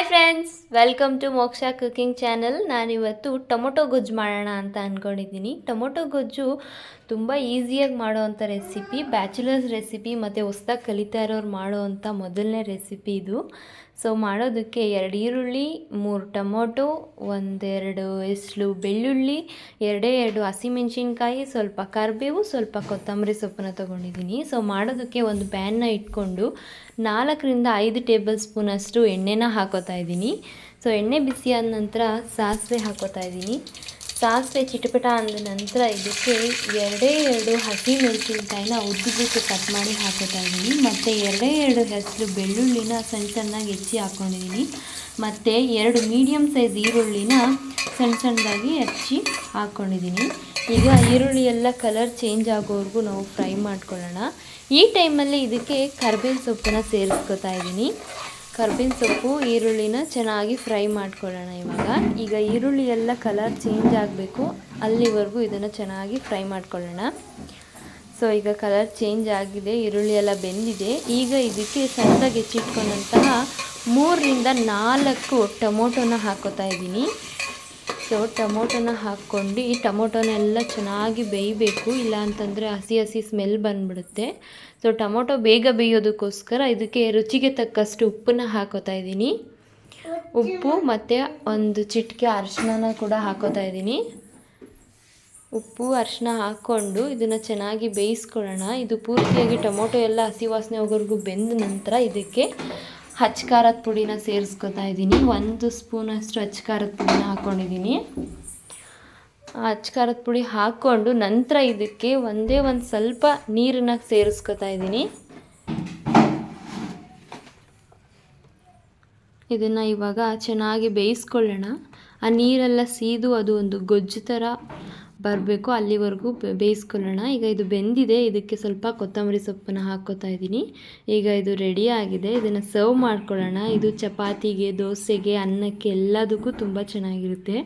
Hi friends, welcome to Moksha cooking channel. ನಾನಿವತ್ತು tomato ಗೊಜ್ಜು ಮಾಡೋಣ ಅಂತ ಅಂದ್ಕೊಂಡಿದ್ದೀನಿ. ಟೊಮೊಟೊ ಗೊಜ್ಜು ತುಂಬ ಈಸಿಯಾಗಿ ಮಾಡೋವಂಥ ರೆಸಿಪಿ, ಬ್ಯಾಚುಲರ್ಸ್ ರೆಸಿಪಿ ಮತ್ತು ಹೊಸ್ದಾಗಿ ಕಲಿತಾ ಇರೋರು ಮಾಡೋವಂಥ ಮೊದಲನೇ ರೆಸಿಪಿ ಇದು. ಸೊ ಮಾಡೋದಕ್ಕೆ 2 ಈರುಳ್ಳಿ, 3 ಟೊಮೊಟೊ, 1-2 ಎಸಳು ಬೆಳ್ಳುಳ್ಳಿ, 2 ಹಸಿಮೆಣಸಿನ್ಕಾಯಿ, ಸ್ವಲ್ಪ ಕರಿಬೇವು, ಸ್ವಲ್ಪ ಕೊತ್ತಂಬರಿ ಸೊಪ್ಪನ್ನು ತೊಗೊಂಡಿದ್ದೀನಿ. ಸೊ ಮಾಡೋದಕ್ಕೆ ಒಂದು ಪ್ಯಾನ್ನ ಇಟ್ಕೊಂಡು 4-5 ಟೇಬಲ್ ಸ್ಪೂನಷ್ಟು ಎಣ್ಣೆನ ಹಾಕೋತಾ ಇದ್ದೀನಿ. ಸೊ ಎಣ್ಣೆ ಬಿಸಿಯಾದ ನಂತರ ಸಾಸಿವೆ ಹಾಕೋತಾ ಇದ್ದೀನಿ. ಸಾಸಿವೆ ಚಿಟಪಟ ಅಂದ ನಂತರ ಇದಕ್ಕೆ 2 ಹಸಿಮೆಣಸಿನ್ಕಾಯಿನ ಉದ್ದುದ್ದಕ್ಕೆ ಕಟ್ ಮಾಡಿ ಹಾಕೋತಾ ಇದ್ದೀನಿ. ಮತ್ತು 2 ಹೆಸರು ಬೆಳ್ಳುಳ್ಳಿನ ಸಣ್ಣದಾಗಿ ಹೆಚ್ಚಿ ಹಾಕ್ಕೊಂಡಿದ್ದೀನಿ. ಮತ್ತು 2 ಮೀಡಿಯಮ್ ಸೈಜ್ ಈರುಳ್ಳಿನ ಸಣ್ಣದಾಗಿ ಹೆಚ್ಚಿ ಹಾಕ್ಕೊಂಡಿದ್ದೀನಿ. ಈಗ ಈರುಳ್ಳಿ ಎಲ್ಲ ಕಲರ್ ಚೇಂಜ್ ಆಗೋವರೆಗೂ ನಾವು ಫ್ರೈ ಮಾಡ್ಕೊಳ್ಳೋಣ. ಈ ಟೈಮಲ್ಲಿ ಇದಕ್ಕೆ ಕರ್ಬೇವಿನ ಸೊಪ್ಪನ್ನು ಸೇರಿಸ್ಕೊತಾ ಇದ್ದೀನಿ. ಕರ್ಬೇವಿನ ಸೊಪ್ಪು ಈರುಳ್ಳಿನ ಚೆನ್ನಾಗಿ ಫ್ರೈ ಮಾಡ್ಕೊಳ್ಳೋಣ. ಈಗ ಈರುಳ್ಳಿ ಎಲ್ಲ ಕಲರ್ ಚೇಂಜ್ ಆಗಬೇಕು, ಅಲ್ಲಿವರೆಗೂ ಇದನ್ನು ಚೆನ್ನಾಗಿ ಫ್ರೈ ಮಾಡ್ಕೊಳ್ಳೋಣ. ಸೊ ಈಗ ಕಲರ್ ಚೇಂಜ್ ಆಗಿದೆ, ಈರುಳ್ಳಿ ಎಲ್ಲ ಬೆಂದಿದೆ. ಈಗ ಇದಕ್ಕೆ ಸಣ್ಣದಾಗಿ ಹೆಚ್ಚಿಟ್ಕೊಂಡಂತಹ 3-4 ಟೊಮೊಟೊನ ಹಾಕೋತಾ ಇದ್ದೀನಿ. ಸೊ ಟೊಮೊಟೊನ ಹಾಕ್ಕೊಂಡು ಈ ಟೊಮೊಟೊನೆಲ್ಲ ಚೆನ್ನಾಗಿ ಬೇಯಬೇಕು, ಇಲ್ಲ ಅಂತಂದರೆ ಹಸಿ ಸ್ಮೆಲ್ ಬಂದುಬಿಡುತ್ತೆ. ಸೊ ಟೊಮೊಟೊ ಬೇಗ ಬೇಯೋದಕ್ಕೋಸ್ಕರ ಇದಕ್ಕೆ ರುಚಿಗೆ ತಕ್ಕಷ್ಟು ಉಪ್ಪನ್ನ ಹಾಕೋತಾ ಇದ್ದೀನಿ. ಉಪ್ಪು ಮತ್ತು 1 ಚಿಟಿಕೆ ಅರಿಶಿನ ಕೂಡ ಹಾಕೋತಾ ಇದ್ದೀನಿ. ಉಪ್ಪು ಅರಿಶಿನ ಹಾಕ್ಕೊಂಡು ಇದನ್ನು ಚೆನ್ನಾಗಿ ಬೇಯಿಸ್ಕೊಳ್ಳೋಣ. ಇದು ಪೂರ್ತಿಯಾಗಿ ಟೊಮೊಟೊ ಎಲ್ಲ ಹಸಿ ವಾಸನೆ ಹೋಗೋವರೆಗೂ ಬೆಂದ ನಂತರ ಇದಕ್ಕೆ ಅಚ್ಚ ಖಾರದ ಪುಡಿನ ಸೇರಿಸ್ಕೊತಾ ಇದ್ದೀನಿ. 1 ಸ್ಪೂನಷ್ಟು ಅಚ್ಚ ಖಾರದ ಪುಡಿನ ಹಾಕ್ಕೊಂಡಿದ್ದೀನಿ. ಅಚ್ಚ ಖಾರದ ಪುಡಿ ಹಾಕ್ಕೊಂಡು ನಂತರ ಇದಕ್ಕೆ ಒಂದು ಸ್ವಲ್ಪ ನೀರನ್ನು ಸೇರಿಸ್ಕೊತಾ ಇದ್ದೀನಿ. ಇದನ್ನು ಇವಾಗ ಚೆನ್ನಾಗಿ ಬೇಯಿಸ್ಕೊಳ್ಳೋಣ. ಆ ನೀರೆಲ್ಲ ಸೀದು ಅದು ಒಂದು ಗೊಜ್ಜು ಥರ ಬರಬೇಕು, ಅಲ್ಲಿವರೆಗೂ ಬೇಯಿಸ್ಕೊಳ್ಳೋಣ. ಈಗ ಇದು ಬೆಂದಿದೆ, ಇದಕ್ಕೆ ಸ್ವಲ್ಪ ಕೊತ್ತಂಬರಿ ಸೊಪ್ಪನ್ನು ಹಾಕ್ಕೋತಾ ಇದ್ದೀನಿ. ಈಗ ಇದು ರೆಡಿ ಆಗಿದೆ, ಇದನ್ನು ಸರ್ವ್ ಮಾಡ್ಕೊಳ್ಳೋಣ. ಇದು ಚಪಾತಿಗೆ, ದೋಸೆಗೆ, ಅನ್ನಕ್ಕೆ ಎಲ್ಲದಕ್ಕೂ ತುಂಬ ಚೆನ್ನಾಗಿರುತ್ತೆ.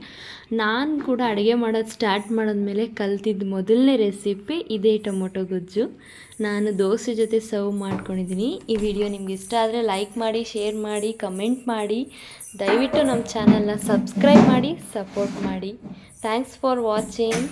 ನಾನು ಕೂಡ ಅಡುಗೆ ಮಾಡೋದು ಸ್ಟಾರ್ಟ್ ಮಾಡಿದ್ಮೇಲೆ ಕಲ್ತಿದ್ದು ಮೊದಲನೇ ರೆಸಿಪಿ ಇದೇ ಟೊಮೊಟೊ ಗೊಜ್ಜು. ನಾನು ದೋಸೆ ಜೊತೆ ಸರ್ವ್ ಮಾಡ್ಕೊಂಡಿದ್ದೀನಿ. ಈ ವಿಡಿಯೋ ನಿಮ್ಗೆ ಇಷ್ಟ ಆದರೆ ಲೈಕ್ ಮಾಡಿ, ಶೇರ್ ಮಾಡಿ, ಕಮೆಂಟ್ ಮಾಡಿ. ದಯವಿಟ್ಟು ನಮ್ಮ ಚಾನಲ್ನ ಸಬ್ಸ್ಕ್ರೈಬ್ ಮಾಡಿ, ಸಪೋರ್ಟ್ ಮಾಡಿ. Thanks for watching.